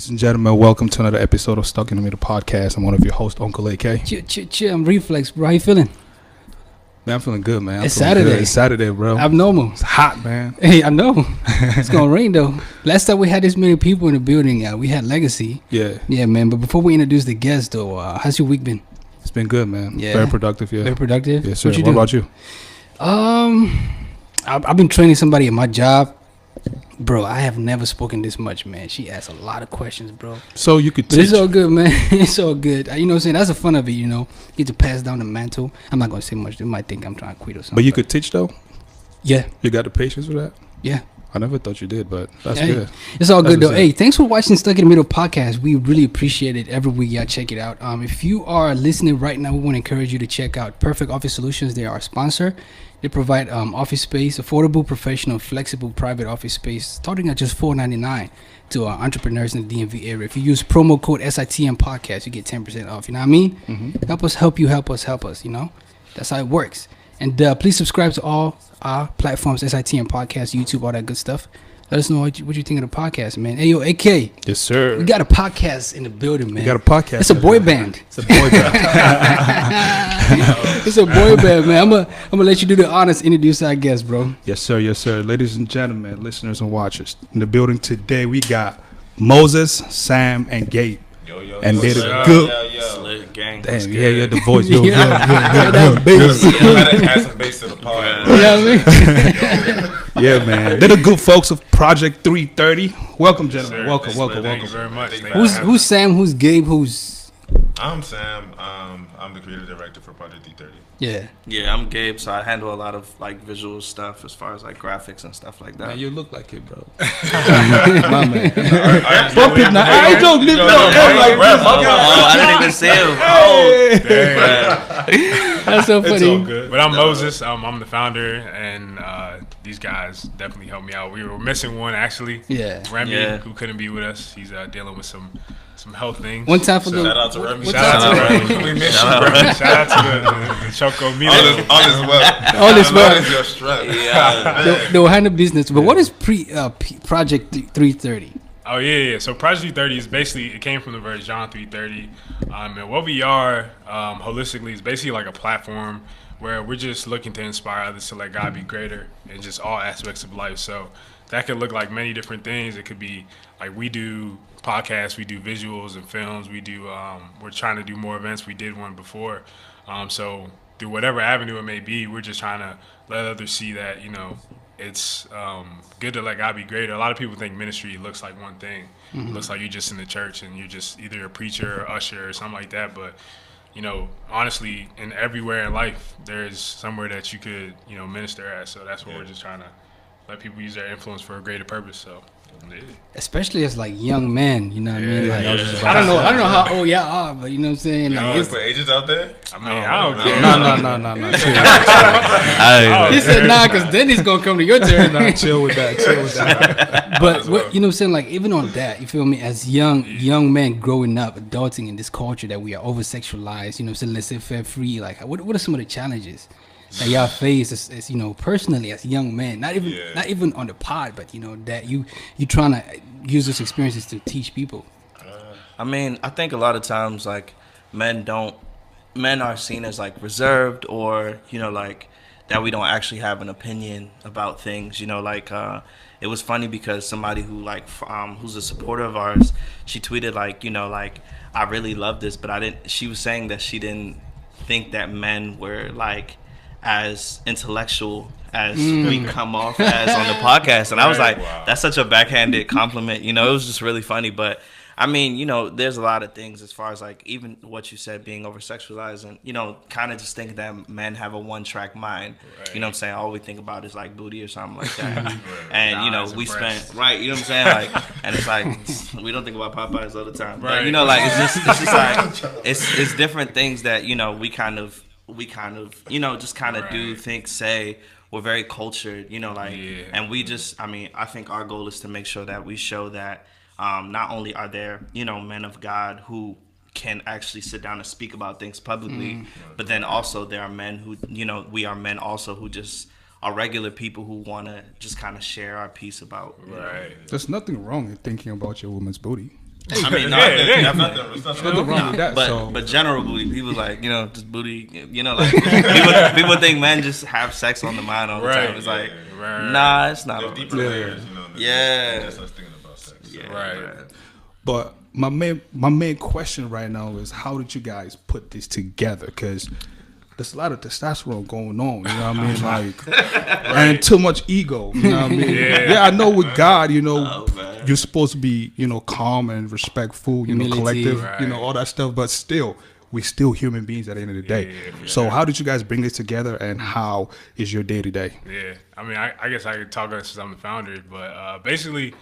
Ladies and gentlemen, welcome to another episode of Stuck in the Middle podcast. I'm one of your hosts, Uncle AK. Chill, I'm Reflex, bro. How you feeling? Man, I'm feeling good, man. It's Saturday. Good. It's Saturday, bro. Abnormal. It's hot, man. Hey, I know. It's gonna rain though. Last time we had this many people in the building, we had Legacy. Yeah. Yeah, man. But before we introduce the guest, though, how's your week been? It's been good, man. Yeah. Very productive, yeah. Very productive. Yes, sir. What What about you? I've been training somebody at my job. Bro, I have never spoken this much, man. She asks a lot of questions, bro. So you could But it's all good, man. It's all good. You know what I'm saying? That's the fun of it, you know. You get to pass down the mantle. I'm not going to say much. They might think I'm trying to quit or something. But you could teach, though? Yeah. You got the patience for that? Yeah. I never thought you did, but that's Hey, good. It's all That's good though. what's Hey, up. thanks for watching Stuck in the Middle podcast. We really appreciate it. Every week, y'all check it out. If you are listening right now, we want to encourage you to check out Perfect Office Solutions. They are our sponsor. They provide office space, affordable, professional, flexible, private office space, starting at just $4.99 to entrepreneurs in the DMV area. If you use promo code SITM podcast, you get 10% off. You know what I mean? Mm-hmm. Help us help you. Help us. You know, that's how it works. And please subscribe to all our platforms, SITM podcast, YouTube, all that good stuff. Let us know what you think of the podcast, man. Hey, yo, AK. Yes, sir. We got a podcast in the building, man. We got a podcast. It's a boy band. It's a boy band. It's a boy band, man. I'm gonna let you do the honors, introduce our guest, bro. Yes, sir. Yes, sir. Ladies and gentlemen, listeners and watchers, in the building today, we got Moses, Sam, and Gabe. Yo, And they're the yo, good. yo. Slick gang. Damn, yeah, yeah, the voice. Yo, Yeah. yo, bass. Add some bass to the pod. You know what I mean? Yeah, man. They're the good folks of Project 330. Welcome, gentlemen. Sir. welcome. Thank you very much. Who's Sam? Who's Gabe? Who's I'm Sam. I'm the creative director for Project 330. yeah? Yeah, I'm Gabe, so I handle a lot of like visual stuff as far as like graphics and stuff like that. Man, you look like it, bro. My man. Fuck it now. I ain't joking, nigga. I didn't even see him. That's so It's all funny. good. But I'm Moses. I'm the founder, and these guys definitely helped me out. We were missing one actually. Yeah. Remy, Yeah. who couldn't be with us. He's dealing with some health things. One time for the Shout out to Remy. Shout out to Remy. We miss Shout you, out. bro. Shout out to the Choco Mila. All is well. All is well. All is your strength. Yeah. the handle business. But what is Project 330? Oh yeah. So Project 330 is basically, it came from the verse John 3:30, and what we are holistically is basically like a platform where we're just looking to inspire others to let God be greater in just all aspects of life. So that could look like many different things. It could be like we do podcasts, we do visuals and films, we do. We're trying to do more events. We did one before, so through whatever avenue it may be, we're just trying to let others see that it's good to let God be greater. A lot of people think ministry looks like one thing. It looks like you're just in the church and you're just either a preacher or usher or something like that. But, honestly, in everywhere in life, there's somewhere that you could, minister at. So that's what we're just trying to let people use their influence for a greater purpose. So, yeah. Especially as like young men, you know what I mean? Like, Yeah. I don't know how old y'all are, but you know what I'm saying? You Like, always it's, put ages out there? I mean, I don't care. No. Chill. he said nah, because then he's gonna come to your turn. Nah, chill with that. But what, you know what I'm saying? Like, even on that, you feel me? As young men growing up, adulting in this culture that we are over sexualized, you know what I'm saying? Let's say fair free. Like, what are some of the challenges that y'all face as personally as young men? Not even on the pod, but that you trying to use those experiences to teach people. I mean, I think a lot of times like men are seen as like reserved or like that we don't actually have an opinion about things. It was funny because somebody who who's a supporter of ours, she tweeted like I really love this, but she was saying that she didn't think that men were like as intellectual as we come off as on the podcast. And I was like, Wow. that's such a backhanded compliment. It was just really funny. But I mean, there's a lot of things as far as like even what you said being over sexualized and, kind of just think that men have a one track mind. Right. You know what I'm saying? All we think about is like booty or something like that. And, Eyes and we breasts. spend, right, you know what I'm saying? Like, and it's like, we don't think about Popeyes all the time. But, Right. like, it's just like, it's different things that, we kind of, just kind of do, Right. think, say. We're very cultured, Yeah. and we just, I think our goal is to make sure that we show that not only are there, men of God who can actually sit down and speak about things publicly, but then also there are men who, we are men also who just are regular people who want to just kind of share our piece about. Right. There's nothing wrong in thinking about your woman's booty. I mean, Yeah, there's Nothing wrong with that. But so. but general booty, people like just booty. Like people think men just have sex on the mind all the Right. time. It's like Right. nah, it's not. There's all- deeper layers, Yeah. Just us thinking about sex. So. Yeah, Right. But my main question right now is, how did you guys put this together? Because there's a lot of testosterone going on. You know what I mean? Like, and too much ego. You know what I mean? Yeah. I know with God, Oh, man. you're supposed to be, calm and respectful. Humility. Collective. Right. All that stuff. But still, we're still human beings at the end of the day. Yeah, for So how did you guys bring this together, and how is your day to day? Yeah, I mean, I guess I could talk about it since I'm the founder, but basically,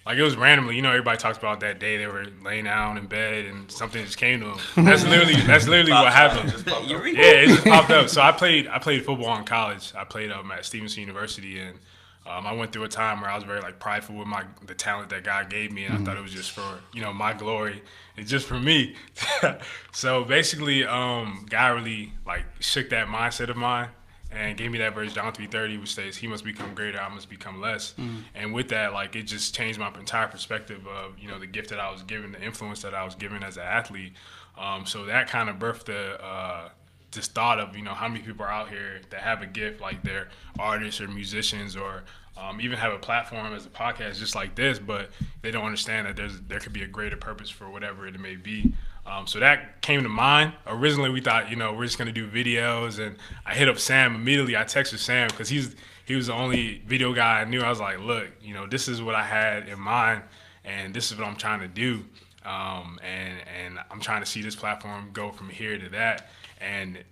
like, it was randomly. Everybody talks about that day they were laying down in bed and something just came to them. That's literally what happened. Eureka. Yeah, it just popped up. So I played football in college. I played at Stevenson University, and I went through a time where I was very like prideful with the talent that God gave me, and I thought it was just for my glory. It's just for me. So basically, God really like shook that mindset of mine and gave me that verse John 3:30, which says, "He must become greater, I must become less." And with that, like, it just changed my entire perspective of the gift that I was given, the influence that I was given as an athlete. So that kind of birthed this thought of how many people are out here that have a gift, like they're artists or musicians or even have a platform as a podcast just like this, but they don't understand that there could be a greater purpose for whatever it may be. So that came to mind. Originally, we thought, we're just gonna do videos, and I hit up Sam immediately. I texted Sam because he was the only video guy I knew. I was like, look, this is what I had in mind, and this is what I'm trying to do, and I'm trying to see this platform go from here to that. And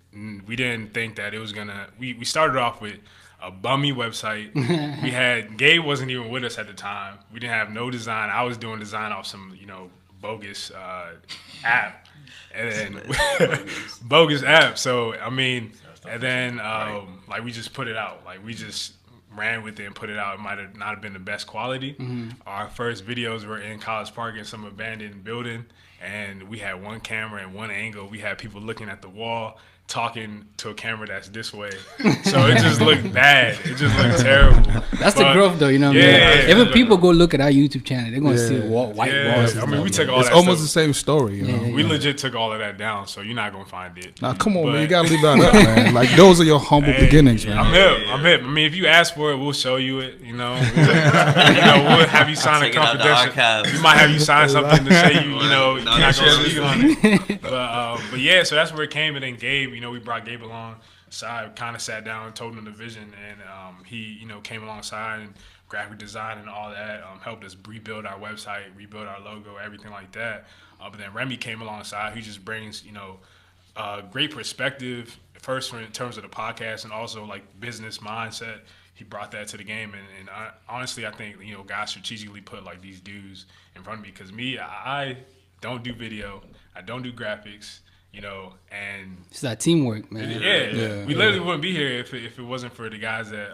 we didn't think that it was gonna. We started off with a bummy website. We had Gabe wasn't even with us at the time. We didn't have no design. I was doing design off some bogus app, and then bogus app. So I mean, and then like we just put it out. Like we just ran with it and put it out. It might have not have been the best quality. Our first videos were in College Park in some abandoned building, and we had one camera and one angle. We had people looking at the wall, talking to a camera that's this way. So it just looked bad. It just looked terrible. That's the growth, though. Yeah. Even people go look at our YouTube channel, they're gonna see white walls. I mean, we took all It's that almost the stuff. same story. We legit took all of that down, so you're not gonna find it. Now, come on, But- man. You gotta leave that up, man. Like, those are your humble beginnings, man. I'm hip. I mean, if you ask for it, we'll show you it. We'll have you sign a Take it out the confidential. archives. We might have you sign something to say you're not that's gonna speak on it. Yeah. But yeah, so that's where it came. And then Gabe, we brought Gabe along. So I kind of sat down and told him the vision, and he, came alongside and graphic design and all that, helped us rebuild our website, rebuild our logo, everything like that. But then Remy came alongside. He just brings, great perspective, first in terms of the podcast and also like business mindset. He brought that to the game, and honestly, I think God strategically put like these dudes in front of me because I don't do video, I don't do graphics. And It's that teamwork, man. yeah, we literally wouldn't be here if it wasn't for the guys that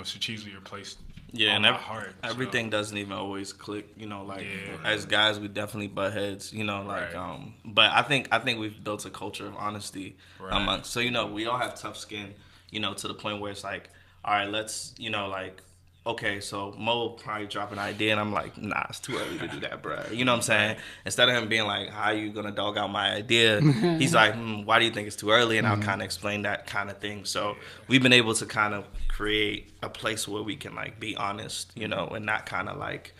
strategically replaced. Yeah, on and my heart. everything doesn't even always click. Like Yeah. as guys, we definitely butt heads. Right. But I think we've built a culture of honesty Right. amongst. So we all have tough skin. To the point where it's like, all right, let's okay, so Mo will probably drop an idea, and I'm like, nah, it's too early to do that, bro. You know what I'm saying? Instead of him being like, how are you gonna dog out my idea? He's like, why do you think it's too early? And I'll kind of explain that kind of thing. So we've been able to kind of create a place where we can like be honest, and not kind of like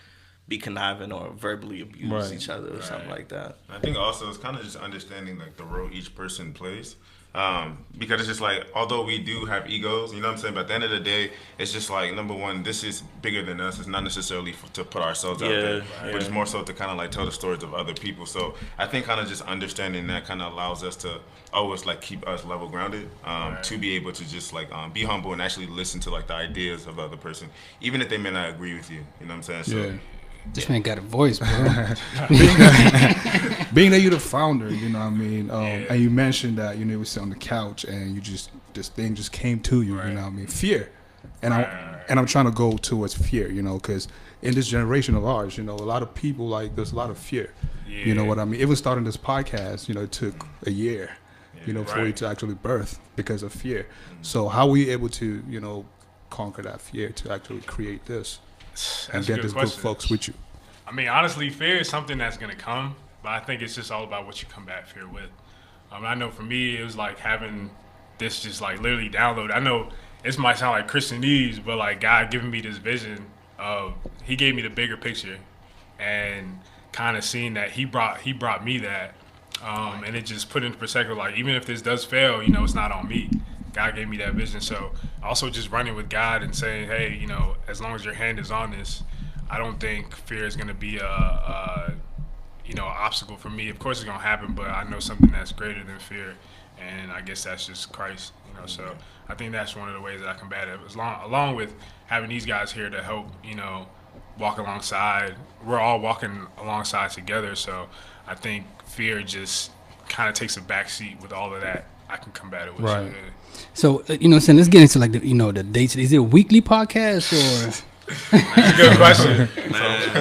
be conniving or verbally abuse each other or something like that. I think also it's kind of just understanding like the role each person plays. Because it's just like, although we do have egos, you know what I'm saying? But at the end of the day, it's just like, number one, this is bigger than us. It's not necessarily to put ourselves out there, but it's more so to kind of like tell the stories of other people. So I think kind of just understanding that kind of allows us to always like keep us level grounded, to be able to just like be humble and actually listen to like the ideas of the other person, even if they may not agree with you. You know what I'm saying? So, This man got a voice, bro. Being that you're the founder, you know what I mean, and you mentioned that you was on the couch and this thing just came to you, you know what I mean, fear, and I'm trying to go towards fear, because in this generation of ours, a lot of people there's a lot of fear, you know what I mean. Even starting this podcast, it took a year, for you to actually birth because of fear. So how were you able to conquer that fear to actually create this and That's a get good this question. good folks with you? I I mean, honestly, fear is something that's gonna come, but I think it's just all about what you combat fear with. I know for me, it was like having this just like literally download. I know this might sound like Christianese, but like God giving me this vision of He gave me the bigger picture, and kind of seeing that He brought me that, and it just put into perspective like even if this does fail, you know, it's not on me. God gave me that vision. So also just running with God and saying, hey, you know, as long as your hand is on this, I don't think fear is going to be a you know, obstacle for me. Of course it's going to happen, but I know something that's greater than fear, and I guess that's just Christ, you know. So I think that's one of the ways that I combat it, along with having these guys here to help, you know, walk alongside. We're all walking alongside together, so I think fear just kind of takes a back seat with all of that. I can combat it with. Right. So you know, so let's get into like the, you know, the dates. Is it a weekly podcast or? That's a good question.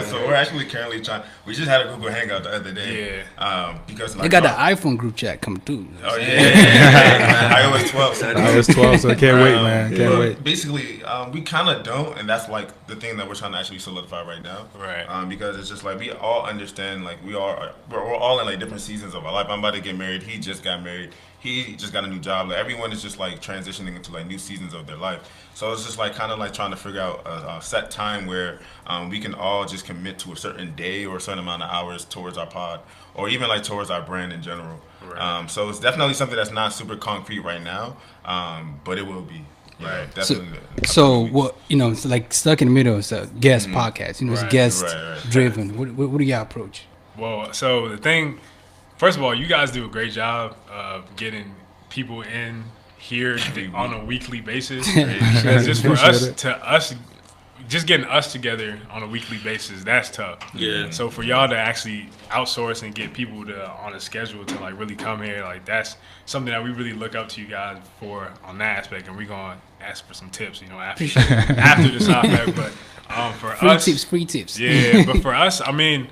So we're actually currently trying. We just had a Google Hangout the other day. Yeah. Because They got the iPhone group chat coming through. Oh yeah. iOS 12. So iOS 12, so I can't wait, man. Can't but wait. Basically, we kind of don't, and that's like the thing that we're trying to actually solidify right now. Right. Because it's just like we all understand, like we're all in like different seasons of our life. I'm about to get married. He just got married. He just got a new job. Like everyone is just like transitioning into like new seasons of their life. So it's just like kind of like trying to figure out a set time where we can all just commit to a certain day or a certain amount of hours towards our pod, or even like towards our brand in general. Right. So it's definitely something that's not super concrete right now, but it will be. You know, Right. definitely. So what, you know, it's like Stuck in the Middle. It's a guest podcast. You know, it's Right, guest right. driven. What do y'all approach? Well, so the thing, first of all, you guys do a great job of getting people in here on a weekly basis. Because just for us, just getting us together on a weekly basis, that's tough. Yeah. So for y'all to actually outsource and get people to on a schedule to like really come here, like that's something that we really look up to you guys for on that aspect, and we're gonna ask for some tips, you know, after this topic. But for us, Free tips. yeah, but for us, I mean,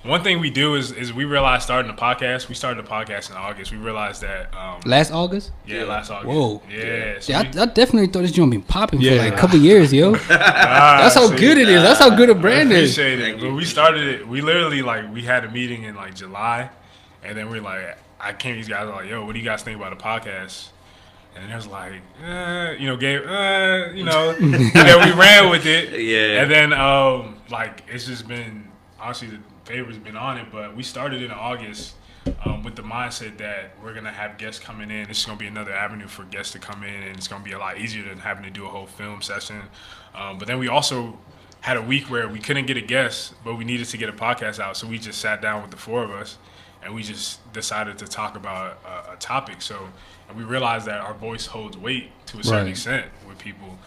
one thing we do is we realized starting the podcast. We started the podcast in August. We realized that Last August? last August. Whoa. Yeah. So Yeah, I definitely thought this joint been popping for Yeah. like a couple years, yo. That's how good it is. That's how good a brand is. Appreciate it. But we started it. We literally like we had a meeting in like July, and then we like I came to these guys like, yo, what do you guys think about the podcast? And it was like, you know, Gabe, you know, and then we ran with it. Yeah. And then like it's just been honestly the favor's been on it, but we started in August with the mindset that we're gonna have guests coming in. This is gonna be another avenue for guests to come in, and it's gonna be a lot easier than having to do a whole film session. But then we also had a week where we couldn't get a guest, but we needed to get a podcast out, so we just sat down with the four of us, and we just decided to talk about a topic. So, and we realized that our voice holds weight to a certain Right. extent with people.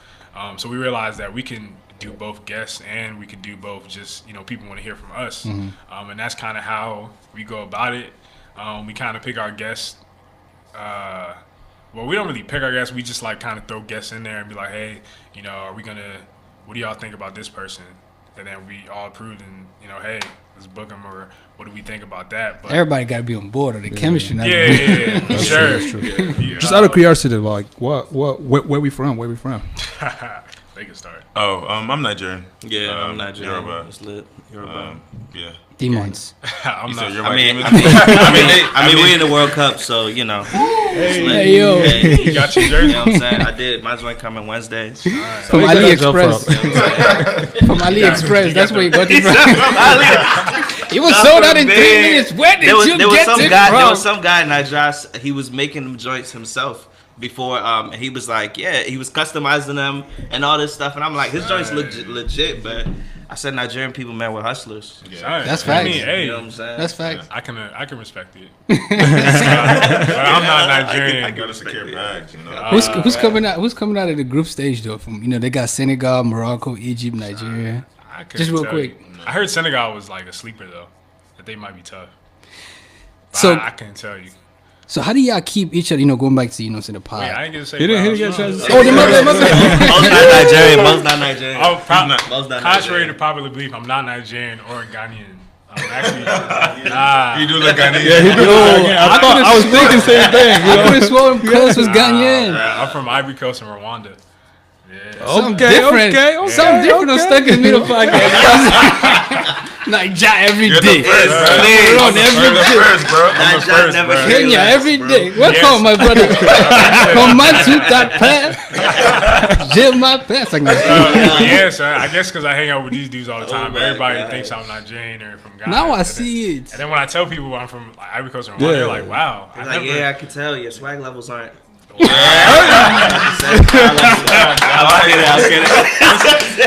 So we realized that we can do both guests and we could do both just, you know, people want to hear from us. And that's kind of how we go about it. We kind of pick our guests. Well, we don't really pick our guests. We just like kind of throw guests in there and be like, hey, you know, what do y'all think about this person? And then we all approved and, you know, hey, let's book them, or what do we think about that? But Everybody got to be on board, or the chemistry. not yeah, good. yeah, yeah, sure. That's true. Yeah. Just out of curiosity, like, where we from? Where we from? They can start. Oh, I'm Nigerian. Yeah, I'm Nigerian. Yoruba. It's lit. Yoruba. Yeah. Demons. I'm You not. said you're I white mean, demon? I mean, we're in the World Cup, so you know. Hey, yo. Hey, You got your you jersey? know what I'm saying? I did. My joint coming Wednesdays. From Where you got that AliExpress. From AliExpress. That's where you got it from. It was sold out in 3 minutes. Where did you get it There from? was some guy in Nigeria. He was making them joints himself before. He was like, yeah, he was customizing them and all this stuff. And I'm like, his joints look legit, but I said Nigerian people, man, we're hustlers. Yeah. That's I facts. mean, hey, You know what I'm saying? That's facts. I can respect it. But I'm not Nigerian. I gotta secure bags, you know. Who's coming out? Who's coming out of the group stage though? From, you know, they got Senegal, Morocco, Egypt, Nigeria. I couldn't Just real tell quick. you. I heard Senegal was like a sleeper though, that they might be tough. But So- I couldn't tell you. So how do y'all keep each other? You know, going back to, you know, to the pod. Wait, I didn't get to say. He didn't get a Browns. chance to say. Oh, the mother. Most not Nigerian. Most not Nigerian. Oh, Most not contrary Nigerian. to popular belief, I'm not Nigerian or Ghanaian. I'm actually nah. You do look Ghanaian. Yeah, he do. I was thinking same thing. You I know? could have sworn Cuz was Ghanaian. I'm from Ivory Coast and Rwanda. Yeah. Something Okay, different. okay, Something different on Stuck in the Middle podcast. Like Ja every You're day. the first, bro. We're on I'm every the day. first, bro. I'm Nah, the Ja first, never bro. share. Kenya Relax, every bro. day. Welcome, my brother. Come on to that path. Jim my path. Like, Yeah, so I guess because I hang out with these dudes all the time, my everybody God. thinks I'm Nigerian or from Ghana. now I And see then- it. And then when I tell people I'm from like, Ivory Coast or Rwanda, Yeah. they're like, "Wow, I Like, never." yeah, I can tell your swag levels aren't.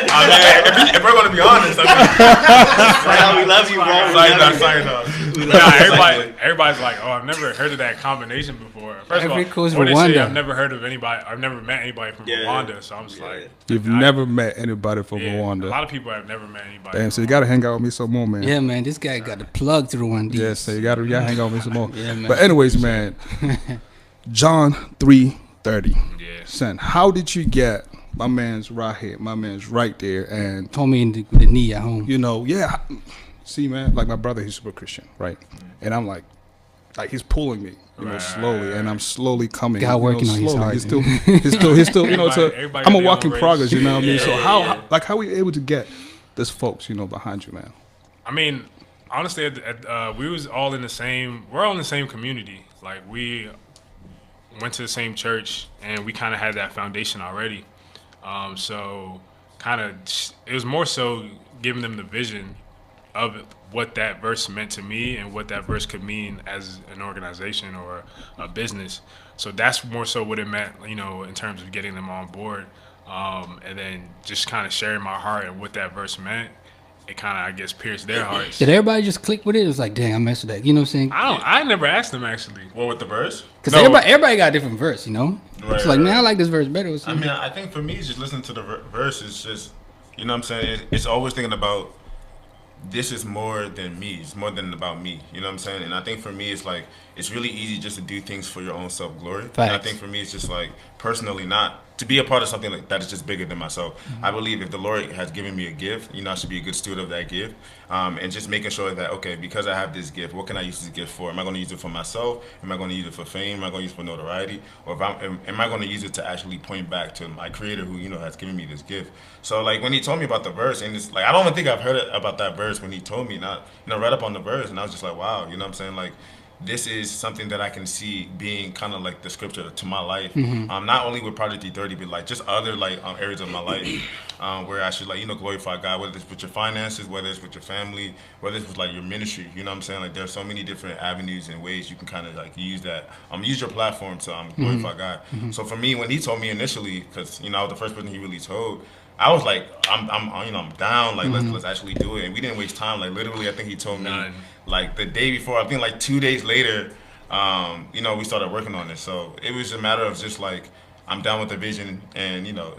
I mean, if we're gonna be honest, I mean, We love you, bro. We sign love up, you. sign up. Everybody's like, "Oh, I've never heard of that combination before." First Ivory of all, Coast, or they say Rwanda. I've never heard of anybody. I've never met anybody from Yeah. Rwanda, so I'm just like, You've never met anybody from yeah, a Rwanda. lot of people have never met anybody. Damn, so you from gotta hang out with me some more, man. Yeah, man, this guy got the plug to the one D. Yeah, so you gotta hang out with me some more. Yeah, man. But anyways, man, John 3:30. Yeah. Son, how did you get my man's right here, my man's right there, and Told me in the knee at home. you know, yeah. See, man, like my brother, he's super Christian, right? And I'm like he's pulling me, you know, Right. slowly, and I'm slowly coming. God you know, working on his slowly. heart, He's still, you know, Everybody I'm a got their work in own race. progress, you know what I mean? Yeah, So yeah. how are we able to get this folks, you know, behind you, man? I mean, honestly, we was all in the same. We're all in the same community. Like we went to the same church, and we kind of had that foundation already. So kind of, it was more so giving them the vision of what that verse meant to me and what that verse could mean as an organization or a business. So that's more so what it meant, you know, in terms of getting them on board. And then just kind of sharing my heart and what that verse meant. It kind of, I guess, pierced their hearts. Did everybody just click with it? It was like, dang, I messed with that. You know what I'm saying? I never asked them actually. What with the verse? Because No. everybody got a different verse, you know? Right, It's like, right, man, I right. like this verse better. Or I something. mean, I think for me, it's just listening to the verse. It's just, you know what I'm saying? It's always thinking about this is more than me. It's more than about me. You know what I'm saying? And I think for me, it's like, it's really easy just to do things for your own self-glory. And I Facts. think for me, it's just like, personally, not to be a part of something like that is just bigger than myself. I believe if the Lord has given me a gift, you know, I should be a good steward of that gift. And just making sure that, okay, because I have this gift, what can I use this gift for? Am I going to use it for myself? Am I going to use it for fame? Am I going to use it for notoriety? Or am I going to use it to actually point back to my creator who, you know, has given me this gift? So, like, when he told me about the verse, and it's like, I don't even think I've heard about that verse when he told me, not, you know, read up on the verse, and I was just like, wow, you know what I'm saying? Like, this is something that I can see being kind of like the scripture to my life. Not only with Project D30, but like just other like areas of my life where I should like, you know, glorify God, whether it's with your finances, whether it's with your family, whether it's with like your ministry, you know what I'm saying? Like there's so many different avenues and ways you can kind of like use that, use your platform to glorify God. So for me, when he told me initially, because, you know, I was the first person he really told, I was like, I'm down. Like, let's actually do it. And we didn't waste time. Like, literally, I think he told me, None. like, the day before. I think, like, 2 days later, you know, we started working on it. So it was a matter of just, like, I'm down with the vision and, you know,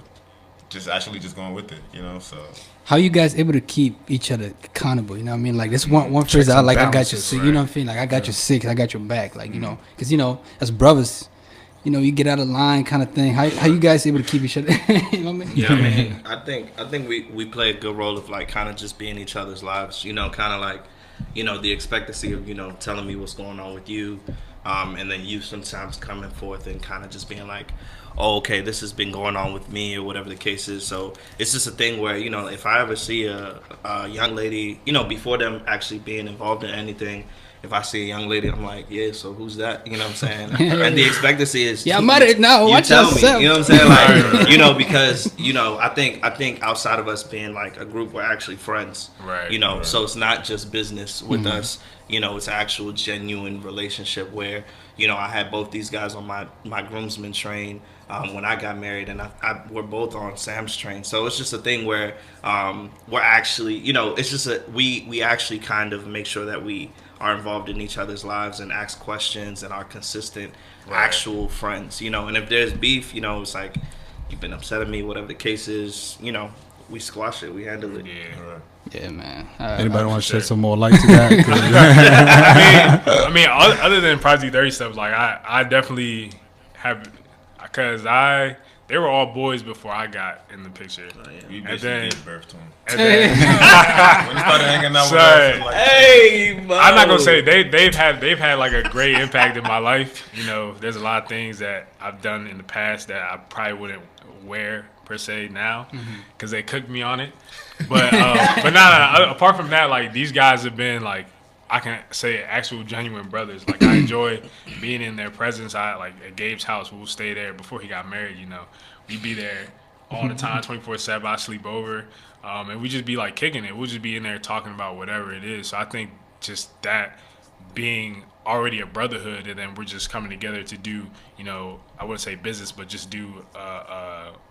just actually just going with it, you know, so. How you guys able to keep each other accountable? You know what I mean? Like, this one phrase I like, I got your balances, six. You know what I mean? Like, I got your six, I got your back. Like, you know, because, you know, as brothers, you know, you get out of line kind of thing. How you guys able to keep each other? You know what I mean? Yeah, I mean, I think we play a good role of like kind of just being each other's lives. You know, kind of like, you know, the expectancy of, you know, telling me what's going on with you, and then you sometimes coming forth and kind of just being like, oh, okay, this has been going on with me or whatever the case is. So it's just a thing where, you know, if I ever see a young lady, you know, before them actually being involved in anything, if I see a young lady, I'm like, yeah, so who's that? You know what I'm saying? And the expectancy is, Yeah, I'm at it now. you Watch tell yourself. me. You know what I'm saying? Like, you know, because, you know, I think outside of us being like a group, we're actually friends. Right, You know, right. so it's not just business with us. You know, it's actual genuine relationship where, you know, I had both these guys on my groomsmen train when I got married, and we're both on Sam's train. So it's just a thing where we're actually, you know, it's just we actually kind of make sure that we are involved in each other's lives and ask questions and are consistent actual friends, you know. And if there's beef, you know, it's like, you've been upset at me, whatever the case is, you know, we squash it, we handle it. Yeah. Yeah, man. Anybody want to shed some more light to that? I mean, other than Project 30 stuff, like I definitely have, because they were all boys before I got in the picture. You And basically then- gave birth to him. And then, When you started hanging out with Sorry. us, like, Hey, Mo. I'm not gonna say they've had like a great impact in my life. You know, there's a lot of things that I've done in the past that I probably wouldn't wear per se now because they cooked me on it. But apart from that, like these guys have been like I can say actual genuine brothers. Like I enjoy being in their presence. I like at Gabe's house. We'll stay there before he got married. You know, we'd be there all the time, 24/7. I sleep over, and we just be like kicking it. We'll just be in there talking about whatever it is. So I think just that being already a brotherhood, and then we're just coming together to do, you know, I wouldn't say business, but just do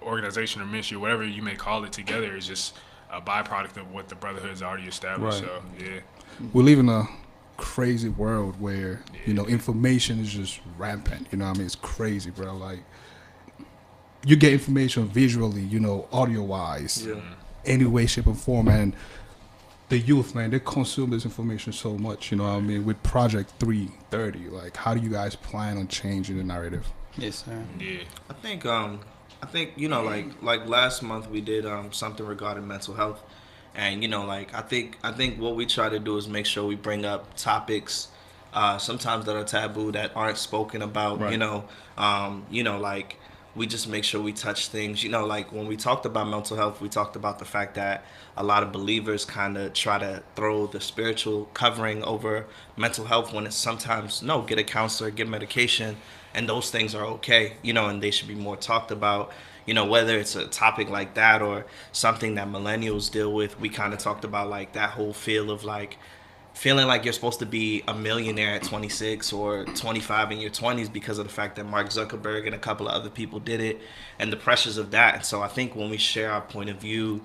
organization or ministry, whatever you may call it, together is just a byproduct of what the brotherhood's already established. Right. So yeah. We live in a crazy world where you know information is just rampant. You know what I mean? It's crazy, bro. Like you get information visually, you know, audio wise, any way, shape, or form, and the youth, man, they consume this information so much. You know what I mean? With Project 330, like, how do you guys plan on changing the narrative? Yes, sir. Yeah. I think you know, like last month we did something regarding mental health, and you know, like I think what we try to do is make sure we bring up topics sometimes that are taboo, that aren't spoken about. Right. You know, like we just make sure we touch things. You know, like when we talked about mental health, we talked about the fact that a lot of believers kind of try to throw the spiritual covering over mental health when it's sometimes no, get a counselor, get medication, and those things are okay, you know, and they should be more talked about. You know, whether it's a topic like that or something that millennials deal with, we kind of talked about like that whole feel of like feeling like you're supposed to be a millionaire at 26 or 25 in your 20s because of the fact that Mark Zuckerberg and a couple of other people did it and the pressures of that. And so I think when we share our point of view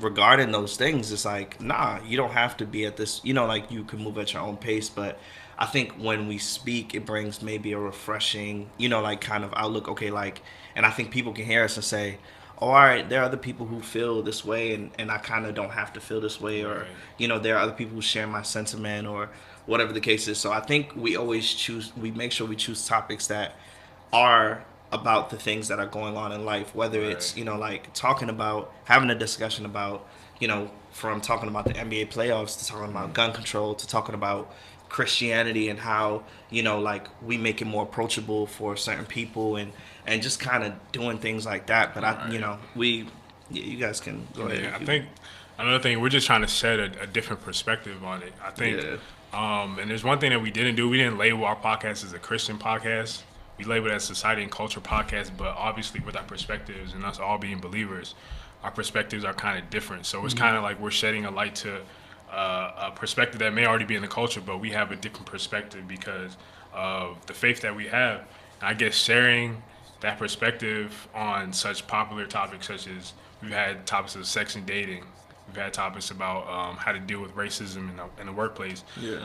regarding those things, it's like, nah, you don't have to be at this, you know, like you can move at your own pace. But I think when we speak, it brings maybe a refreshing, you know, like kind of outlook. Okay, like, and I think people can hear us and say, oh, all right, there are other people who feel this way, and I kind of don't have to feel this way, or, you know, there are other people who share my sentiment, or whatever the case is. So I think we make sure we choose topics that are about the things that are going on in life, whether it's, you know, like having a discussion about, you know, from talking about the NBA playoffs to talking about gun control to talking about Christianity and how, you know, like we make it more approachable for certain people and just kind of doing things like that. But you know, you guys can go ahead. Yeah, I think another thing, we're just trying to set a different perspective on it. I think, and there's one thing that we didn't do. We didn't label our podcast as a Christian podcast. We labeled it as Society and Culture podcast, but obviously with our perspectives and us all being believers, our perspectives are kind of different. So it's kind of like we're shedding a light to a perspective that may already be in the culture, but we have a different perspective because of the faith that we have. And I guess sharing that perspective on such popular topics such as we've had topics of sex and dating, we've had topics about how to deal with racism in the workplace,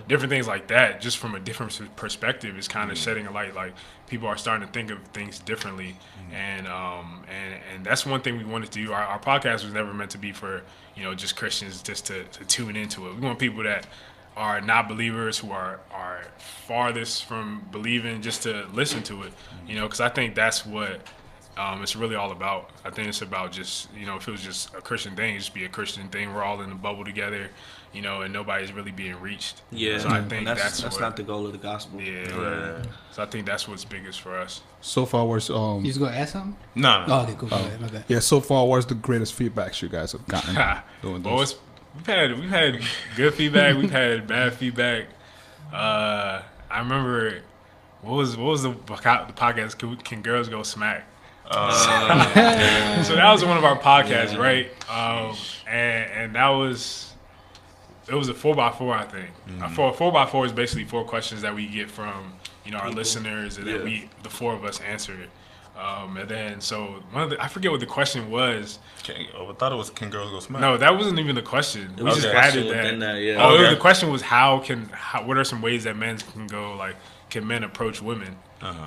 different things like that. Just from a different perspective, is kind of shedding a light. Like people are starting to think of things differently, and that's one thing we wanted to do. Our podcast was never meant to be for just Christians just to tune into it. We want people that are not believers, who are farthest from believing, just to listen to it, because I think that's what it's really all about. I think it's about just, if it was just a Christian thing, it'd just be a Christian thing. We're all in the bubble together, and nobody's really being reached. Yeah, so I think that's not the goal of the gospel. Yeah. So I think that's what's biggest for us. So far, what's You just gonna ask something? No. Oh, okay, cool. My bad. yeah? So far, what's the greatest feedbacks you guys have gotten doing Well, this? we've had good feedback. We've had bad feedback. I remember what was the podcast? Can Girls Go Smack? So that was one of our podcasts, right? And that was a 4x4, I think. 4x4 is basically 4 questions that we get from our listeners, and then the 4 of us answer it. And then so I forget what the question was. I thought it was Can Girls Go Smack? No, that wasn't even the question. We just added that. Okay. The question was what are some ways that men can go, like, can men approach women?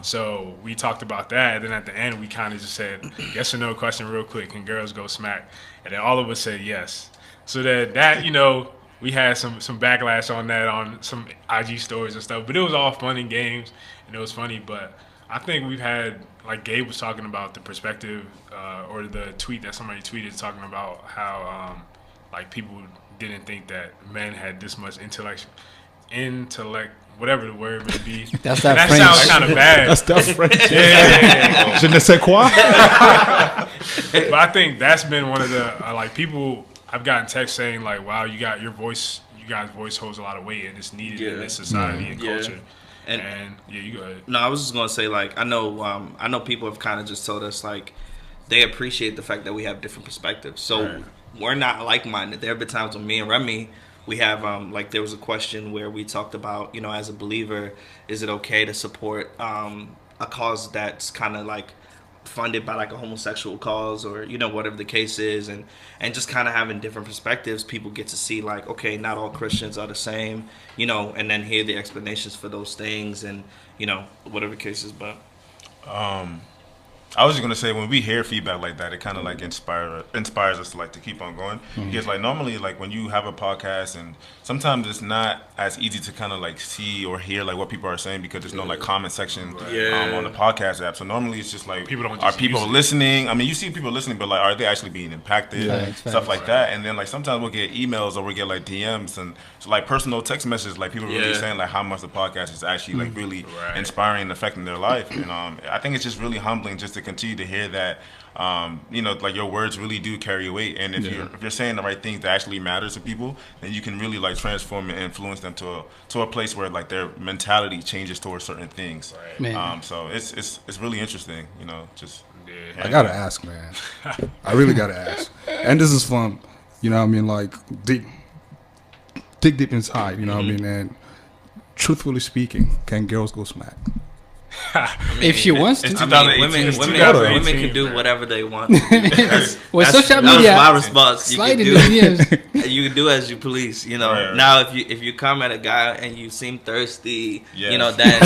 So we talked about that, and then at the end we kind of just said yes or no question real quick. Can girls go smack? And then all of us said yes. So that we had some backlash on that on some IG stories and stuff, but it was all fun and games, and it was funny. But I think we've had, like Gabe was talking about the perspective or the tweet that somebody tweeted talking about how like people didn't think that men had this much intellect, whatever the word may be. That's And that that French. sounds kind of bad. That's French. Yeah. Je ne sais quoi. But I think that's been one of the like people. I've gotten texts saying like, "Wow, you guys' voice holds a lot of weight and it's needed in this society and Yeah. culture." And- And yeah, you go ahead. No, I was just gonna say like I know people have kind of just told us like they appreciate the fact that we have different perspectives. So we're not like minded. There have been times when me and Remy we have like there was a question where we talked about as a believer, is it okay to support a cause that's kind of like funded by like a homosexual cause or whatever the case is, and just kind of having different perspectives, people get to see like, okay, not all Christians are the same, and then hear the explanations for those things and whatever the case is. But I was just gonna say when we hear feedback like that, it kind of like inspires us like to keep on going. Because like normally like when you have a podcast and sometimes it's not as easy to kind of like see or hear like what people are saying because there's no like comment section on the podcast app. So normally it's just like People don't are just people use it. listening? I mean, you see people listening, but like are they actually being impacted? Facts, Stuff facts. like that. And then like sometimes we'll get emails or we'll get like DMs and so like personal text messages like people really saying like how much the podcast is actually like really inspiring and affecting their life. And I think it's just really humbling just to continue to hear that like your words really do carry weight, and if you're saying the right things that actually matters to people, then you can really like transform and influence them to a place where like their mentality changes towards certain things. Man. So it's really interesting, just I gotta ask, man. I really gotta ask. And this is fun. You know what I mean? Like dig deep inside. You know what I mean? And truthfully speaking, can girls go smack? If she wants to. It's I mean, 2018. women can 2018, do man. whatever they want. To do. With social that media, was my response. You slide can in do the DMs. you can do as you please. Right. Now if you come at a guy and you seem thirsty, Yes. then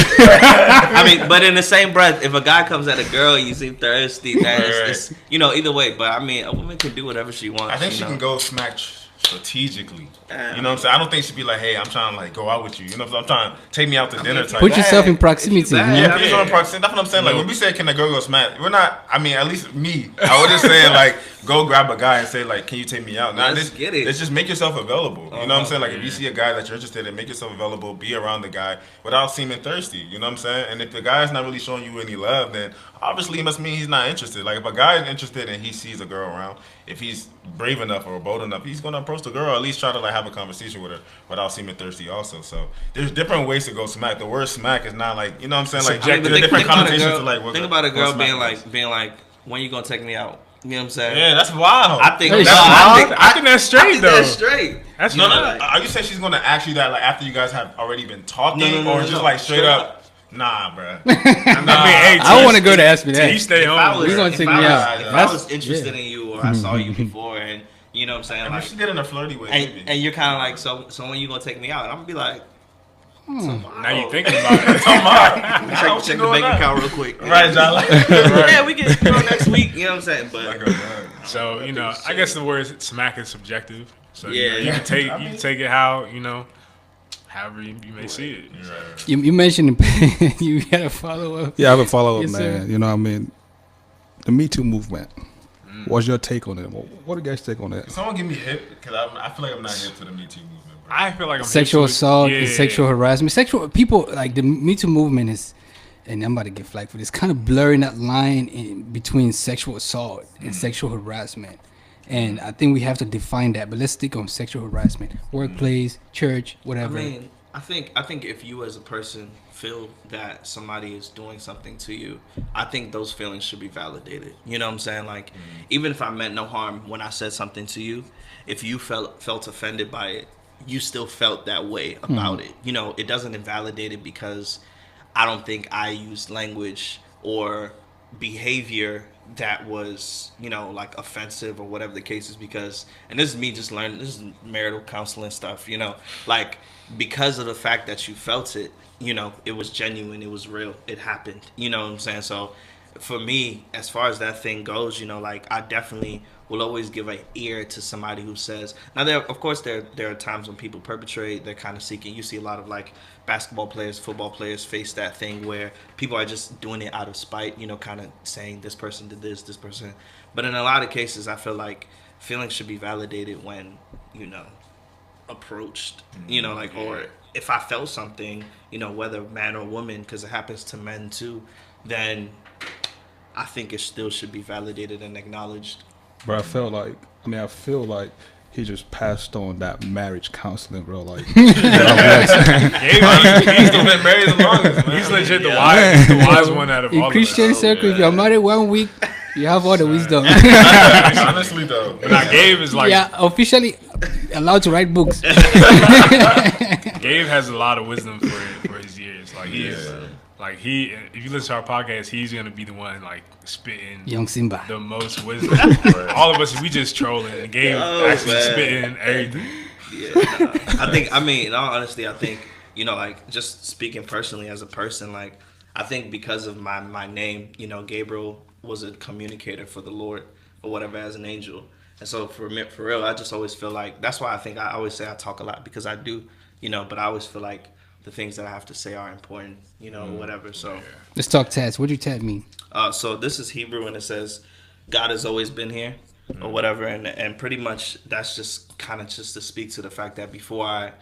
I mean, but in the same breath, if a guy comes at a girl and you seem thirsty, then it's either way. But I mean, a woman can do whatever she wants. I think she can go smack strategically. You know what I'm saying? I don't think she'd be like, hey, I'm trying to like go out with you. I'm trying to take me out to dinner type. Put yourself in proximity. bad, Yeah. Yeah, that's what I'm saying. That's what I'm saying. Like when we say can a girl go smack, we're not. I mean, at least me. I was just saying like go grab a guy and say like, can you take me out? Now Let's get it. Let's just make yourself available. You know what I'm saying? Like if you see a guy that you're interested in, make yourself available. Be around the guy without seeming thirsty. You know what I'm saying? And if the guy's not really showing you any love, then obviously it must mean he's not interested. Like if a guy is interested and he sees a girl around, if he's brave enough or bold enough, he's gonna approach the girl or at least try to like have a conversation with her without seeming thirsty also. So there's different ways to go smack. The word smack is not like, you know what I'm saying? Like Subjective. there's different about a connotations girl, to like what think go- about a go girl smack being is. like, when you gonna take me out? You know what I'm saying? Yeah, that's wild. I think Hey, no, that's I think that's straight I think though. that's straight. That's No, fine. are you saying she's gonna ask you that like after you guys have already been talking, No, or just no. like straight up? Nah, bruh. I mean, hey, I want to go to ask me T that. stay If I home. was, You gonna if take I me was- out. if I That's- was interested in you or I saw you before and you know what I'm saying, I mean, like, she did it in a flirty way, maybe. and you're kind of like, so when you gonna take me out? I'm gonna be like, Now you thinking about it. check the bank account real quick. Right, John. Like, Yeah, we can go next week. You know what I'm saying? But So I guess the word smack is subjective. So Yeah. you can take it how however you may see it. You mentioned you had a follow up. Yeah, I have a follow up, Yes, man. sir. You know what I mean? The Me Too movement. What's your take on it? What do you guys take on that? someone give me hip because I feel like I'm not hip to the Me Too movement, bro. I feel like I'm Sexual hip to it. assault Yeah. and sexual harassment. Sexual people like the Me Too movement is, and I'm about to get flack for this, kind of blurring that line in between sexual assault and sexual harassment. And I think we have to define that. But let's stick on sexual harassment, workplace, church, I whatever. mean, I think if you as a person feel that somebody is doing something to you, I think those feelings should be validated. You know what I'm saying? Like, even if I meant no harm when I said something to you, if you felt offended by it, you still felt that way about it. You know, it doesn't invalidate it because I don't think I used language or behavior that was, like offensive or whatever the case is, because, and this is me just learning, this is marital counseling stuff, like because of the fact that you felt it, it was genuine, it was real, it happened, you know what I'm saying? So for me, as far as that thing goes, you know, like I definitely will always give an ear to somebody who says. Now, of course, there are times when people perpetrate. They're kind of seeking. You see a lot of like basketball players, football players face that thing where people are just doing it out of spite. You know, kind of saying this person did this person. But in a lot of cases, I feel like feelings should be validated when, you know, approached. You know, like, or if I felt something, you know, whether man or woman, because it happens to men too, then I think it still should be validated and acknowledged. Bro, I feel like he just passed on that marriage counseling, bro. Like, he's He's the been married the longest, man. He's legit the wise one out of In all Christian of us. circle, if you're married 1 week, you have all the wisdom. Honestly, though. Now, Gabe is like, Yeah, officially allowed to write books. Gabe has a lot of wisdom for his years. Like he is, like if you listen to our podcast, he's gonna be the one like spitting Young Simba. the most wisdom. All of us, we just trolling, and Gabe actually spitting everything. I mean, in all honesty, I think, you know, like just speaking personally as a person, like I think because of my name, you know, Gabriel was a communicator for the Lord or whatever as an angel. And so for real, I just always feel like that's why I think I always say I talk a lot, because I do, you know, but I always feel like the things that I have to say are important, you know, whatever. So Let's talk tats. What do tat mean? so this is Hebrew and it says God has always been here or whatever, and pretty much that's just kind of just to speak to the fact that before I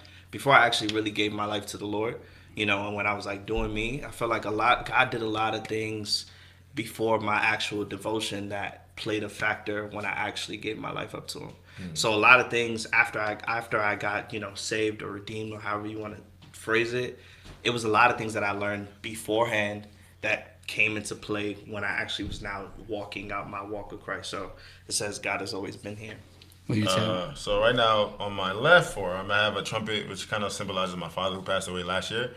actually really gave my life to the Lord, you know, and when I was like doing me, I felt like God did a lot of things before my actual devotion that played a factor when I actually gave my life up to him. So a lot of things after I got, you know, saved or redeemed or however you want to phrase it, it was a lot of things that I learned beforehand that came into play when I actually was now walking out my walk with Christ. So it says God has always been here. What do you say? So right now on my left forearm, I have a trumpet, which kind of symbolizes my father who passed away last year.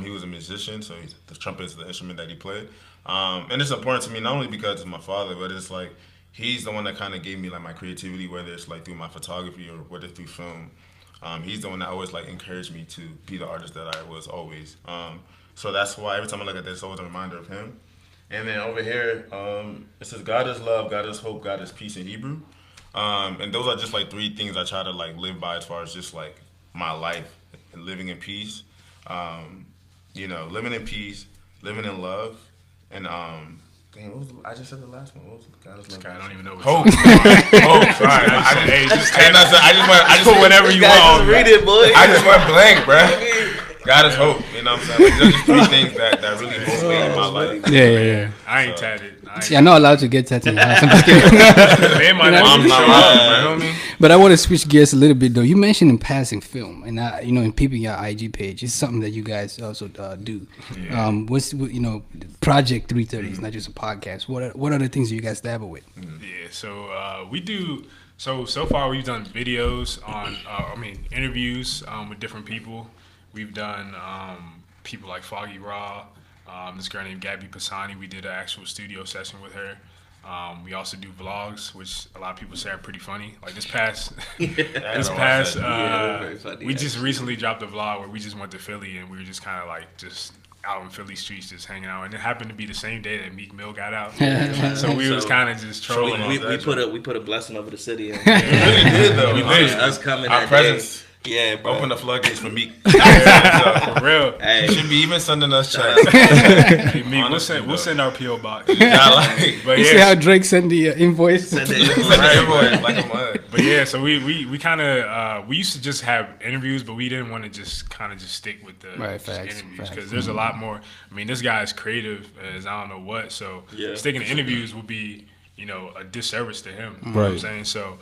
He was a musician, so the trumpet is the instrument that he played. And it's important to me not only because it's my father, but it's like he's the one that kind of gave me like my creativity, whether it's like through my photography or whether through film. He's the one that always like encouraged me to be the artist that I was always. So that's why every time I look at this, it's always a reminder of him. And then over here, it says God is love, God is hope, God is peace in Hebrew. And those are just like three things I try to like live by as far as just like my life and living in peace. You know, living in peace, living in love, and I just said the last one. What was God is love? I don't even know. Hope. Hope. Sorry. I just put whatever you want. Read it, boy. I just went blank, bro. God is hope. You know what I'm saying? Like, there's just three things that really motivate in my life. Yeah. I ain't tatted. See, I'm not allowed to get tattoos. I'm just kidding. Man, my Mom's not allowed, you know what I mean? But I want to switch gears a little bit, though. You mentioned in passing film, and you know, in peeping your IG page, it's something that you guys also do. Yeah. You know, Project 330 is not just a podcast. What other things do you guys dabble with? Yeah, so we do. So far we've done videos on, interviews with different people. We've done people like Foggy Raw, this girl named Gabby Pisani. We did an actual studio session with her. We also do vlogs, which a lot of people say are pretty funny. Like this past, very funny, we just recently dropped a vlog where we just went to Philly and we were just kind of like just out in Philly streets just hanging out, and it happened to be the same day that Meek Mill got out. So we was kind of just trolling. We put a blessing over the city. And, We really did though. We did. us coming. Our that presence. day. Yeah, bro. Open the floodgates for Meek. For real. Hey, Should be even sending us checks. Hey, Meek, Honestly, we'll though. send our PO box. Yeah, like, But You see how yeah, Drake sent the invoice? send it. everyone like a mud. but yeah. So we kind of we used to just have interviews, but we didn't want to just kind of just stick with the Right, just facts, interviews facts. because there's a lot more. I mean, this guy is creative as I don't know what. So Yeah. sticking to interviews would be a disservice to him. You know what I'm Right. saying? So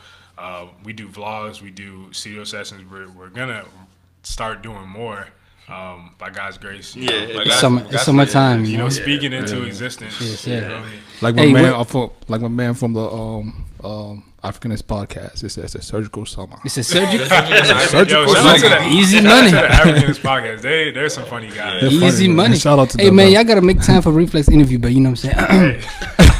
we do vlogs, we do studio sessions. We're gonna start doing more by God's grace. You know? Yeah. Like, It's summertime, You know, speaking into existence. Yes, you yeah. know what I mean? Like my Hey, man from the Africanist podcast. It says a surgical summer. It's a surgical. Surgical Yo, shout out to summer. the- Easy shout out money. to the Africanist podcast. They're some funny guys. They're Easy funny, man. money. Shout out to Hey them, man, bro. y'all gotta make time for Reflex interview, but you know what I'm saying.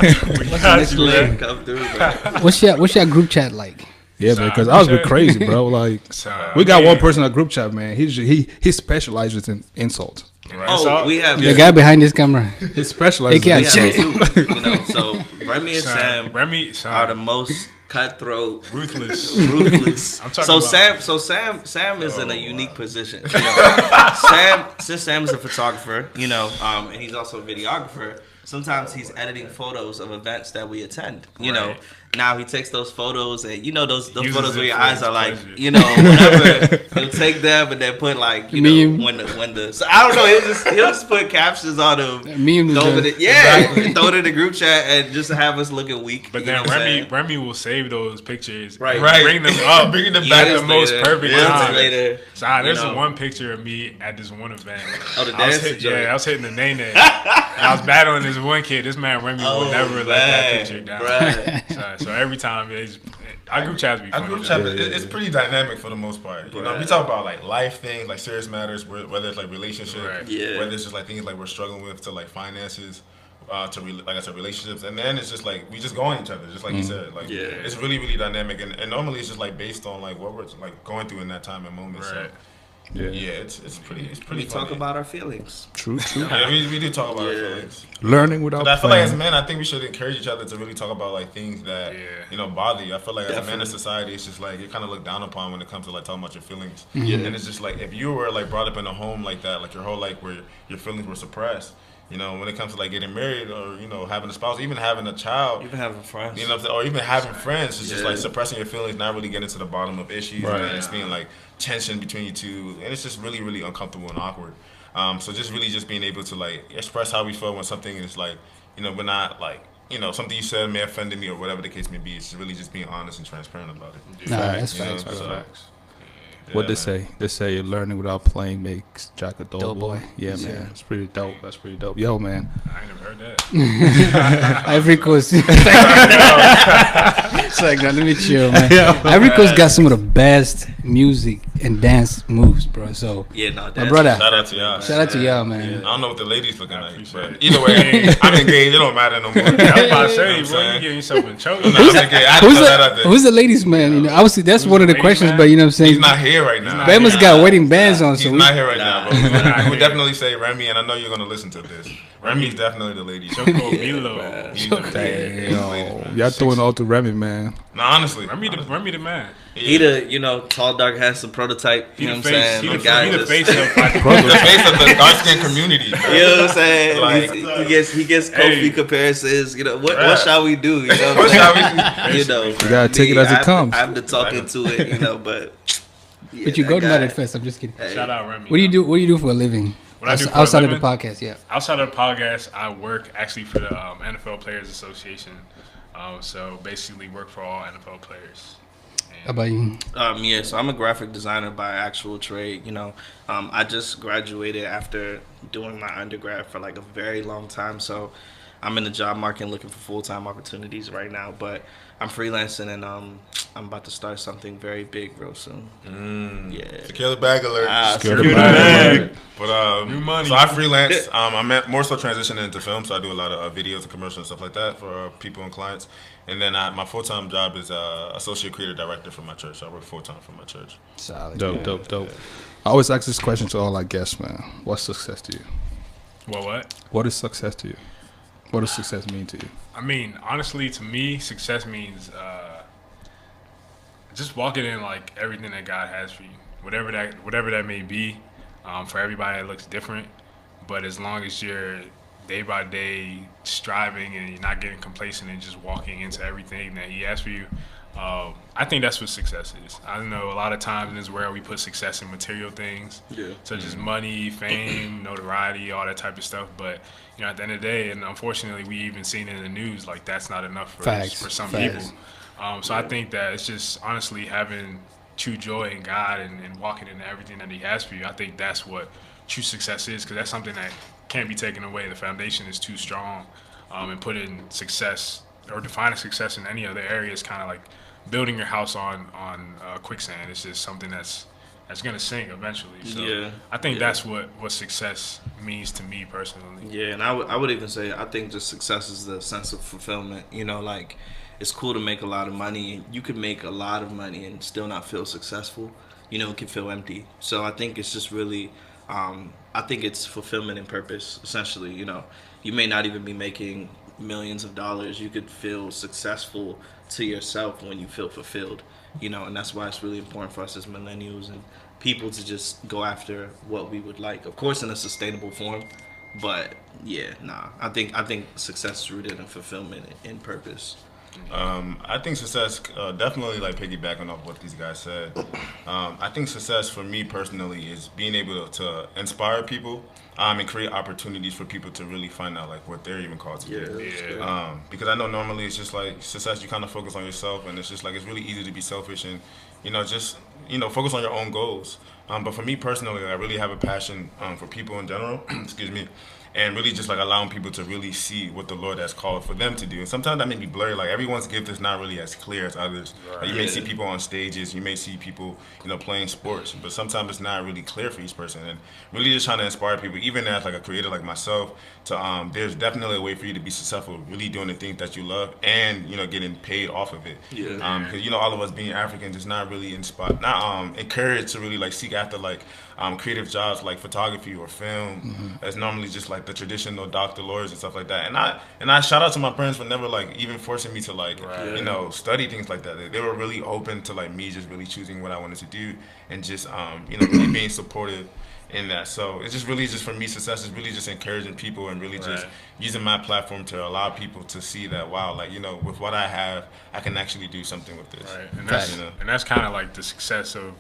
We got you, man. Come through, bro. what's your group chat like? Yeah, man, because I was been crazy, bro. Like, So, we got yeah. one person in our group chat, man. He specializes in insults. Right. Oh, we have The guy behind this camera. He specializes. AKA we have Shit. two, you know. So Remy and Sam Remy, are the most cutthroat, ruthless. ruthless. I'm talking So about- Sam is in a unique position. You know? Since Sam is a photographer, you know, and he's also a videographer. Sometimes he's editing photos of events that we attend. You know, Right. now he takes those photos and you know those Uses photos where it your for eyes his are like, pleasure. you know, whatever. He'll take them and then put like, you Meme. know, when the so I don't know. He'll just put captions on them. Meme the Throw it joke. in, throw it in the group chat and just have us looking weak. But you then know what I'm saying? Remy will save those pictures, Right. and Right. bring them up, Bringing them at back the Years most later, perfect years time. later. So there's You know. one picture of me at this one event. Oh, the I was dancing joint. I was hitting the name there. I was battling this one kid. This man Remy Oh, will never let that man, picture down. bruh. So every time our group chats be Our funny. group though. chat, it's pretty dynamic for the most part. You know, we talk about like life things, like serious matters, whether it's like relationship, Right. Yeah. whether it's just like things like we're struggling with to like finances, like I said, relationships, and then it's just like we just go on each other, just like you said. Like Yeah. it's really really dynamic, and normally it's just like based on like what we're like going through in that time and moment. Right. So yeah, it's pretty We funny. talk about our feelings. True. Yeah, we do talk about our Yeah. feelings. Learning without But I feel like as playing. men, I think we should encourage each other to really talk about like things that bother you. I feel like as a man in Definitely. society, it's just like you're kind of looked down upon when it comes to like talking about your feelings. Yeah. And it's just like if you were like brought up in a home like that, like your whole life where your feelings were suppressed. You know, when it comes to like getting married or having a spouse, even having a child. Even having friends. You know, what I'm saying? Or even having friends, it's just Yeah. like suppressing your feelings, not really getting to the bottom of issues, Right. and it's being like tension between you two, and it's just really, really uncomfortable and awkward. So just really just being able to like express how we feel when something is like, we're not like, something you said may have offended me or whatever the case may be. It's really just being honest and transparent about it. Nah, that's You know, facts, bro. so- Facts. Yeah, What they man. say? They say learning without playing makes Jack a dull Dull boy. boy. Yeah, Yeah. man. It's pretty dope. That's pretty dope. Yo, man. I ain't never heard that. Ivory Coast. It's like, let me chill, man. Ivory Coast got some of the best music and dance moves, bro. So, Yeah, no, my that's brother, Shout out to y'all. shout out to y'all, I man. don't know what the ladies looking like, appreciate but it. either way, I'm engaged. It don't matter no more. I was about to You know say, what I'm bro, saying? you getting yourself in trouble. No, I'm engaged. I had to Who's throw that out the there. Who's the ladies, man? You know, obviously that's Who's one of the the ladies, questions, man? but you know what I'm saying. He's not here right now. Bama's got wedding bands on, He's so we, not here right now, but Nah. we would definitely say Remy, and I know you're gonna listen to this. Remy's definitely the lady. Choco Milo. He's the lady. Damn. Y'all throwing all to Remy, man. No, honestly. Remy the man. He the, tall, dark, handsome prototype. He You know the what I'm saying? face. He The the guy he the just- face of like The face of the dark skinned community. Bro. You know what I'm saying? Like- he gets Kofi Hey. comparisons. You know what Right. shall we do? You know What shall we do? You know, You gotta take it as it comes. I'm the talking to it. You know, but yeah, but you that go to guy- United Fest. I'm just kidding. Hey. Shout out Remy. What do you do? What do you do for a living? What I do for a Outside of the living? podcast, yeah. Outside of the podcast, I work actually for the NFL Players Association. So basically, work for all NFL players. How about you? Yeah, so I'm a graphic designer by actual trade. You know, I just graduated after doing my undergrad for like a very long time. So I'm in the job market looking for full-time opportunities right now. But I'm freelancing and I'm about to start something very big real soon. Yeah. Secure the bag alert. Secure the Secure the bag. bag. But New money. So I freelance. I'm more so transitioning into film, so I do a lot of videos and commercials and stuff like that for people and clients. And then my full time job is associate creative director for my church. So I work full time for my church. Solid. Dope. I always ask this question to all our guests, man. What's success to you? What? What is success to you? What does success mean to you? I mean, honestly, to me, success means just walking in like everything that God has for you, whatever that may be. For everybody, it looks different, but as long as you're day by day striving and you're not getting complacent and just walking into everything that He has for you, I think that's what success is. I know a lot of times in this world we put success in material things, such as money, fame, notoriety, all that type of stuff. But at the end of the day, and unfortunately, we even seen it in the news, like that's not enough for some people. So I think that it's just honestly having true joy in God and walking into everything that He has for you. I think that's what true success is, because that's something that can't be taken away. The foundation is too strong, and putting success or defining success in any other area is kind of like building your house on quicksand. It's just something that's gonna sink eventually. So I think that's what success means to me personally. Yeah, and I would even say I think just success is the sense of fulfillment. You know, like it's cool to make a lot of money. You could make a lot of money and still not feel successful. You know, it can feel empty. So I think it's just really I think it's fulfillment and purpose. Essentially, you may not even be making millions of dollars. You could feel successful to yourself when you feel fulfilled. And that's why it's really important for us as millennials and people to just go after what we would like. Of course, in a sustainable form. But yeah, I think success is rooted in fulfillment and purpose. I think success, definitely like piggybacking off what these guys said. I think success for me personally is being able to inspire people and create opportunities for people to really find out like what they're even called to do. Because I know normally it's just like success, you kind of focus on yourself, and it's just like it's really easy to be selfish and just focus on your own goals. But for me personally, I really have a passion for people in general. Excuse me. And really just like allowing people to really see what the Lord has called for them to do. And sometimes that may be blurry. Like everyone's gift is not really as clear as others. Right. Like, you may see people on stages, you may see people, playing sports, but sometimes it's not really clear for each person. And really just trying to inspire people, even as like a creator like myself, to there's definitely a way for you to be successful, really doing the things that you love and getting paid off of it. Because all of us being Africans is not really encouraged to really like seek after like creative jobs like photography or film. That's normally just like the traditional doctor, lawyers, and stuff like that. And I shout out to my parents for never like even forcing me to like study things like that. They were really open to like me just really choosing what I wanted to do and just really being supportive in that. So it's just really just for me, success is really just encouraging people and really just using my platform to allow people to see that wow, like with what I have, I can actually do something with this. Right, and that's kind of like the success of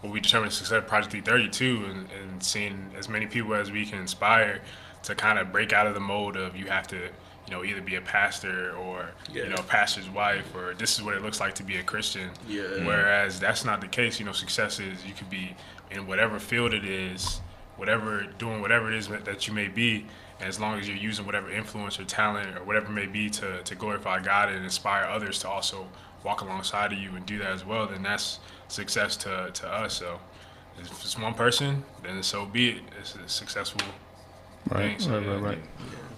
what we determine success of Project 332 and seeing as many people as we can inspire to kind of break out of the mold of you have to either be a pastor or a pastor's wife or this is what it looks like to be a Christian. Whereas that's not the case. Success is you could be in whatever field it is, doing whatever it is that you may be, and as long as you're using whatever influence or talent or whatever it may be to glorify God and inspire others to also walk alongside of you and do that as well, then that's success to us. So if it's one person, then so be it. It's a successful thing. So, right.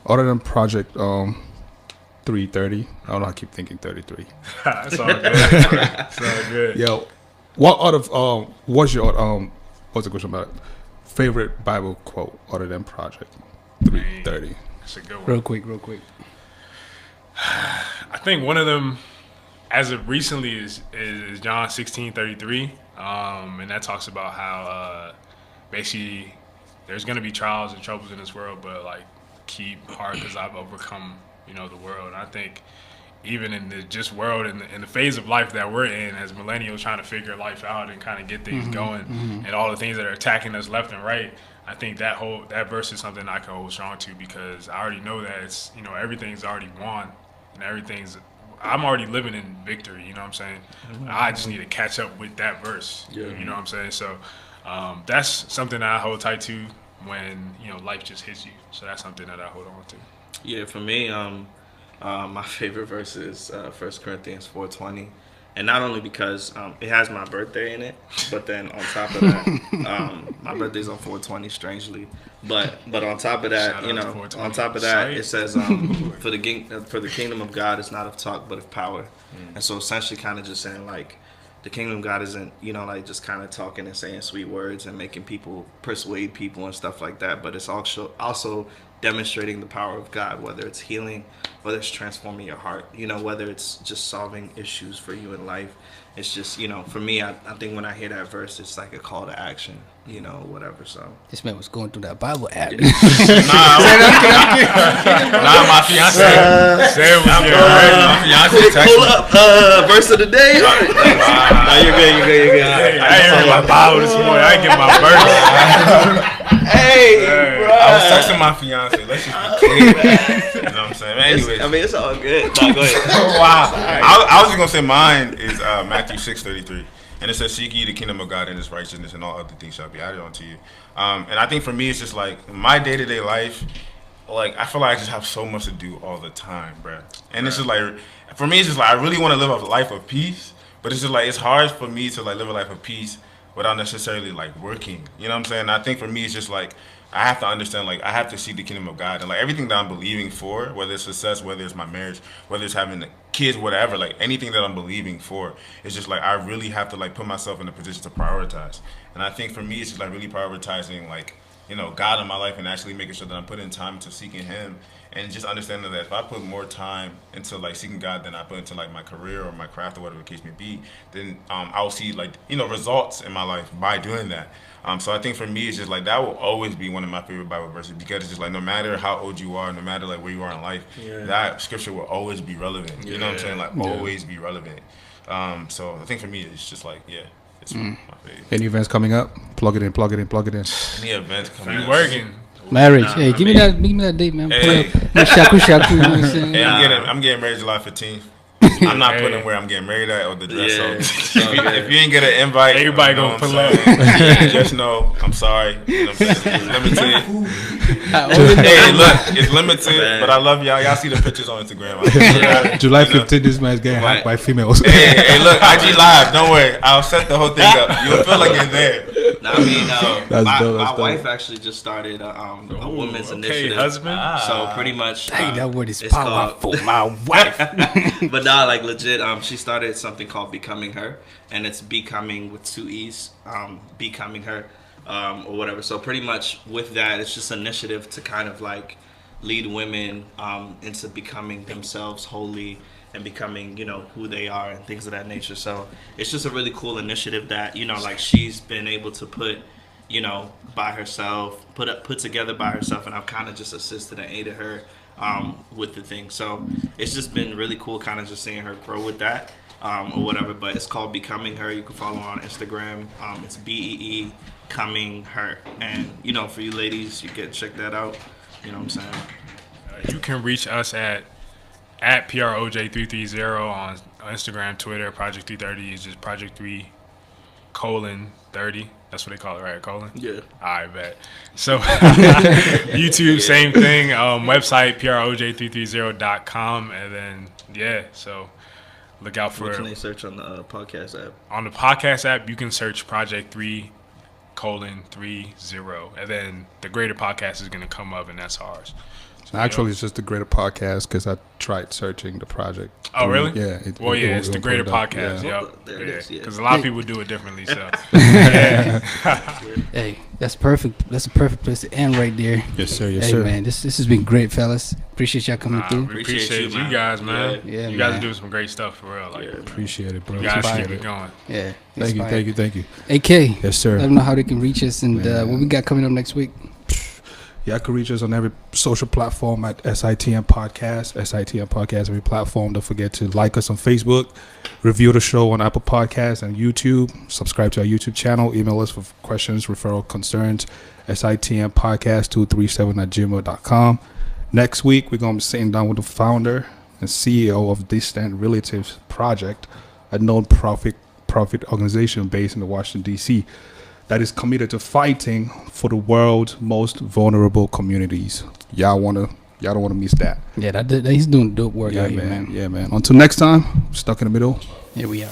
Other than Project 330, I don't know, I keep thinking 33. It's all good. It's all good. Yo, what out of what's your what's the question about it? Favorite Bible quote other than Project 330? That's a good one. Real quick. I think one of them, as of recently, is John 16:33, and that talks about how basically there's gonna be trials and troubles in this world, but like keep heart because I've overcome the world. And I think even in the just world in the phase of life that we're in as millennials trying to figure life out and kind of get things going and all the things that are attacking us left and right, I think that verse is something I can hold strong to because I already know that it's everything's already won and I'm already living in victory, you know what I'm saying? I just need to catch up with that verse, you know what I'm saying? So that's something that I hold tight to when life just hits you. So that's something that I hold on to. Yeah, for me, my favorite verse is 1 Corinthians 4:20, and not only because it has my birthday in it, but then on top of that, my birthday's on 4:20, strangely. But on top of that, it says for the kingdom of God is not of talk but of power, and so essentially kind of just saying like the kingdom of God isn't like just kind of talking and saying sweet words and making people persuade people and stuff like that, but it's also demonstrating the power of God, whether it's healing, whether it's transforming your heart, whether it's just solving issues for you in life. It's just, for me, I think when I hear that verse, it's like a call to action, whatever. So This man was going through that Bible app. Nah, my fiance. Pull up verse of the day. No, you're good. I ain't heard my Bible this morning. I ain't get my verse. Hey, bro. I was texting my fiance. Let's just be clear. You know what I'm saying? Anyways. It's all good. No, go ahead. Wow. I was just going to say mine is Matthew 6:33. And it says, seek ye the kingdom of God and his righteousness, and all other things shall be added unto you. And I think for me, it's just like my day-to-day life, like I feel like I just have so much to do all the time, bruh. And it's just like, for me, it's just like I really want to live a life of peace, but it's just like it's hard for me to like live a life of peace without necessarily like working. You know what I'm saying? I think for me, it's just like I have to understand, like I have to see the kingdom of God and like everything that I'm believing for, whether it's success, whether it's my marriage, whether it's having kids, whatever, like anything that I'm believing for, it's just like I really have to like put myself in a position to prioritize. And I think for me, it's just like really prioritizing like God in my life and actually making sure that I'm putting time into seeking Him, and just understanding that if I put more time into like seeking God than I put into like my career or my craft or whatever the case may be, then I'll see like results in my life by doing that. So I think for me, it's just like that will always be one of my favorite Bible verses, because it's just like no matter how old you are, no matter like where you are in life, that scripture will always be relevant. You know what I'm saying? Like always be relevant. So I think for me, it's just like it's my favorite. Any events coming up? Plug it in. Any events coming You up? working? Marriage. Hey, give me that date, man. Hey. Shaku, you know what I'm saying? Hey, I'm getting married July 15th. I'm not putting where I'm getting married at or the dress. So if you ain't get an invite, Everybody you know gonna what pull I'm up. saying? Just know I'm sorry. You know what I'm saying? It's limited. Oh, Hey, look, it's limited, but I love y'all. Y'all see the pictures on Instagram. July 15th, this man's getting hacked by females. Hey, look, IG Live. Don't worry, I'll set the whole thing up. You'll feel like you're there. I mean, That's dope, my that's wife dope. actually just started a women's Okay, initiative. husband. So pretty much, Dang, that word is it's called- powerful. My wife. but nah, like legit, she started something called Becoming Her, and it's becoming with 2 E's, Becoming Her, or whatever. So pretty much with that, it's just an initiative to kind of like lead women into becoming themselves wholly and becoming, who they are and things of that nature. So it's just a really cool initiative that, like she's been able to put, by herself, put together by herself, and I've kind of just assisted and aided her with the thing. So it's just been really cool kind of just seeing her grow with that or whatever. But it's called Becoming Her. You can follow her on Instagram. It's BEE Coming Her. And, for you ladies, you can check that out. You know what I'm saying? You can reach us at PROJ330 on Instagram, Twitter. Project 330 is just Project 3:30. That's what they call it, right? Colon? Yeah. I bet. So YouTube, same thing. Website, PROJ330.com. And then, so look out for What can they search on the podcast app? On the podcast app, you can search Project 3:30. And then the Greater Podcast is going to come up, and that's ours. Actually, it's just the Greater Podcast because I tried searching the project. Oh, really? Yeah. It's the Greater Podcast. Yeah. Yep. There it is, yeah. Because a lot of people do it differently. So, Hey, that's perfect. That's a perfect place to end right there. Yes, sir. Hey, man, this has been great, fellas. Appreciate y'all coming through. we appreciate you man. guys, man. Yeah, you guys man. are doing some great stuff for real. Like, Appreciate it, bro. you guys should Appreciate keep it. it going. Yeah. Thank you. AK, Yes, sir. let them know how they can reach us and what we got coming up next week. Y'all can reach us on every social platform at SITM Podcast. SITM Podcast, every platform. Don't forget to like us on Facebook, review the show on Apple Podcasts and YouTube. Subscribe to our YouTube channel. Email us for questions, referral, concerns. SITM Podcast 237@gmail.com. Next week, we're going to be sitting down with the founder and CEO of Distant Relatives Project, a non-profit organization based in the Washington, D.C., that is committed to fighting for the world's most vulnerable communities. Y'all don't want to miss that. Yeah, he's doing dope work out here, man. Yeah, man. Until next time, Stuck in the Middle. Here we out.